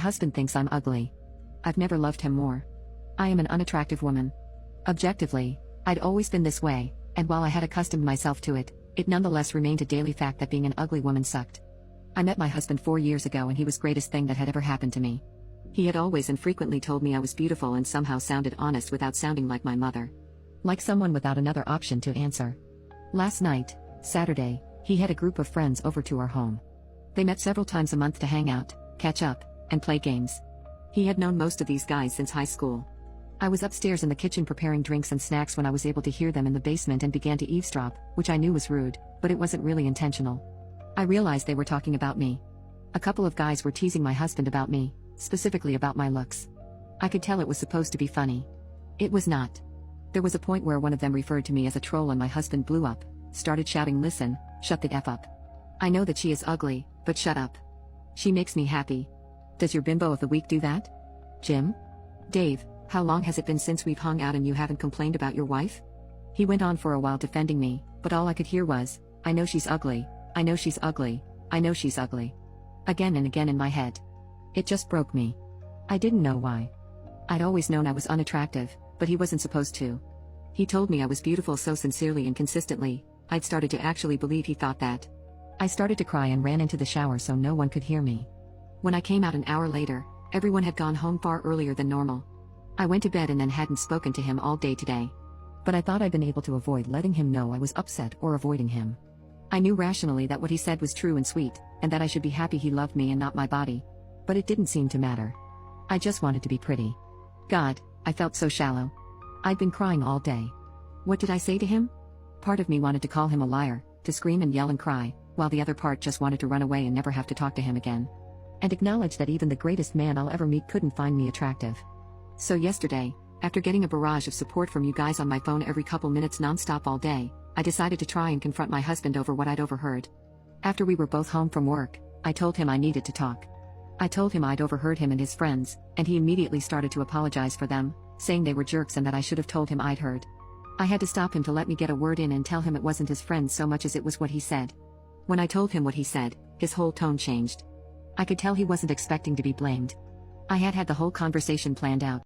husband thinks I'm ugly. I've never loved him more. I am an unattractive woman. Objectively, I'd always been this way, and while I had accustomed myself to it, it nonetheless remained a daily fact that being an ugly woman sucked. I met my husband 4 years ago and he was the greatest thing that had ever happened to me. He had always and frequently told me I was beautiful and somehow sounded honest without sounding like my mother. Like someone without another option to answer. Last night, Saturday, he had a group of friends over to our home. They met several times a month to hang out, catch up, and play games. He had known most of these guys since high school. I was upstairs in the kitchen preparing drinks and snacks when I was able to hear them in the basement and began to eavesdrop, which I knew was rude, but it wasn't really intentional. I realized they were talking about me. A couple of guys were teasing my husband about me, specifically about my looks. I could tell it was supposed to be funny. It was not. There was a point where one of them referred to me as a troll and my husband blew up, started shouting, "Listen, shut the F up. I know that she is ugly, but shut up. She makes me happy. Does your bimbo of the week do that? Jim? Dave, how long has it been since we've hung out and you haven't complained about your wife?" He went on for a while defending me, but all I could hear was, "I know she's ugly, I know she's ugly, I know she's ugly." Again and again in my head. It just broke me. I didn't know why. I'd always known I was unattractive, but he wasn't supposed to. He told me I was beautiful so sincerely and consistently, I'd started to actually believe he thought that. I started to cry and ran into the shower so no one could hear me. When I came out an hour later, everyone had gone home far earlier than normal. I went to bed and then hadn't spoken to him all day today. But I thought I'd been able to avoid letting him know I was upset or avoiding him. I knew rationally that what he said was true and sweet, and that I should be happy he loved me and not my body. But it didn't seem to matter. I just wanted to be pretty. God, I felt so shallow. I'd been crying all day. What did I say to him? Part of me wanted to call him a liar, to scream and yell and cry, while the other part just wanted to run away and never have to talk to him again. And acknowledge that even the greatest man I'll ever meet couldn't find me attractive. So yesterday, after getting a barrage of support from you guys on my phone every couple minutes nonstop all day, I decided to try and confront my husband over what I'd overheard. After we were both home from work, I told him I needed to talk. I told him I'd overheard him and his friends, and he immediately started to apologize for them, saying they were jerks and that I should have told him I'd heard. I had to stop him to let me get a word in and tell him it wasn't his friends so much as it was what he said. When I told him what he said, his whole tone changed. I could tell he wasn't expecting to be blamed. I had had the whole conversation planned out.